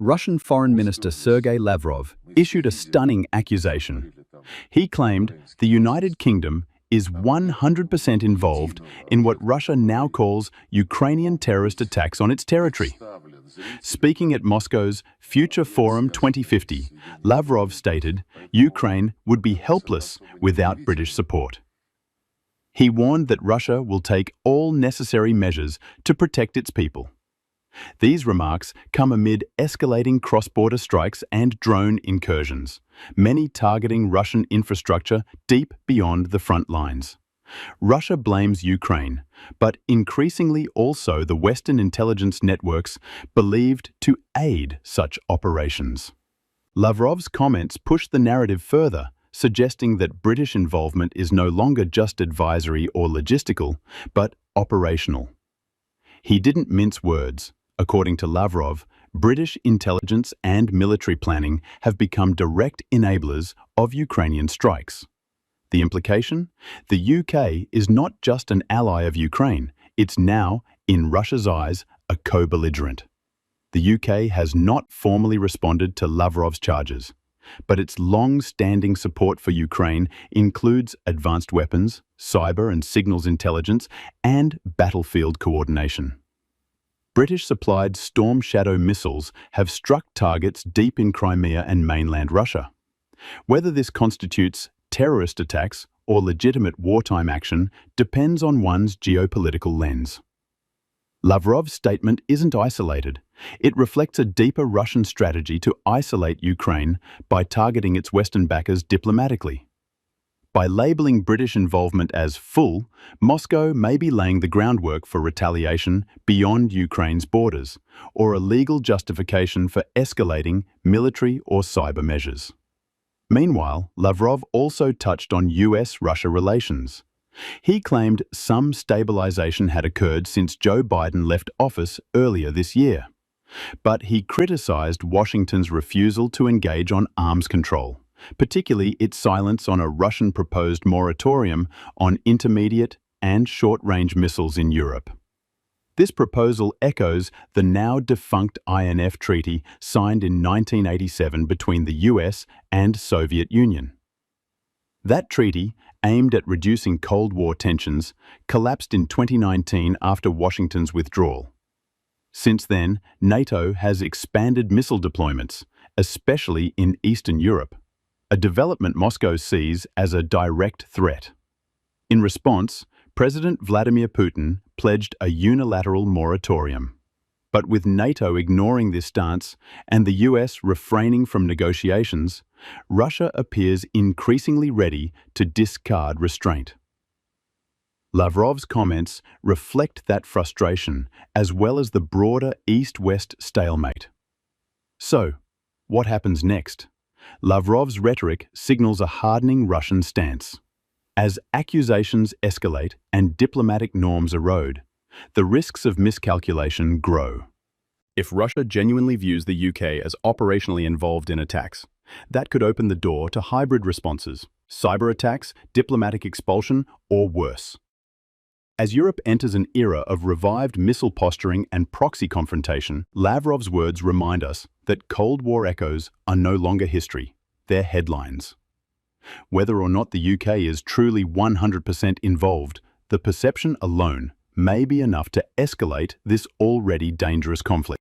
Russian Foreign Minister Sergey Lavrov issued a stunning accusation. He claimed the United Kingdom is 100% involved in what Russia now calls Ukrainian terrorist attacks on its territory. Speaking at Moscow's Future Forum 2050, Lavrov stated Ukraine would be helpless without British support. He warned that Russia will take all necessary measures to protect its people. These remarks come amid escalating cross-border strikes and drone incursions, many targeting Russian infrastructure deep beyond the front lines. Russia blames Ukraine, but increasingly also the Western intelligence networks believed to aid such operations. Lavrov's comments pushed the narrative further, suggesting that British involvement is no longer just advisory or logistical, but operational. He didn't mince words. According to Lavrov, British intelligence and military planning have become direct enablers of Ukrainian strikes. The implication? The UK is not just an ally of Ukraine, it's now, in Russia's eyes, a co-belligerent. The UK has not formally responded to Lavrov's charges, but its long-standing support for Ukraine includes advanced weapons, cyber and signals intelligence, and battlefield coordination. British-supplied Storm Shadow missiles have struck targets deep in Crimea and mainland Russia. Whether this constitutes terrorist attacks or legitimate wartime action depends on one's geopolitical lens. Lavrov's statement isn't isolated. It reflects a deeper Russian strategy to isolate Ukraine by targeting its Western backers diplomatically. By labeling British involvement as full, Moscow may be laying the groundwork for retaliation beyond Ukraine's borders, or a legal justification for escalating military or cyber measures. Meanwhile, Lavrov also touched on US-Russia relations. He claimed some stabilization had occurred since Joe Biden left office earlier this year. But he criticized Washington's refusal to engage on arms control, particularly its silence on a Russian-proposed moratorium on intermediate and short-range missiles in Europe. This proposal echoes the now-defunct INF Treaty signed in 1987 between the US and Soviet Union. That treaty, aimed at reducing Cold War tensions, collapsed in 2019 after Washington's withdrawal. Since then, NATO has expanded missile deployments, especially in Eastern Europe, a development Moscow sees as a direct threat. In response, President Vladimir Putin pledged a unilateral moratorium. But with NATO ignoring this stance and the US refraining from negotiations, Russia appears increasingly ready to discard restraint. Lavrov's comments reflect that frustration as well as the broader East-West stalemate. So, what happens next? Lavrov's rhetoric signals a hardening Russian stance. As accusations escalate and diplomatic norms erode, the risks of miscalculation grow. If Russia genuinely views the UK as operationally involved in attacks, that could open the door to hybrid responses, cyber attacks, diplomatic expulsion, or worse. As Europe enters an era of revived missile posturing and proxy confrontation, Lavrov's words remind us that Cold War echoes are no longer history, they're headlines. Whether or not the UK is truly 100% involved, the perception alone may be enough to escalate this already dangerous conflict.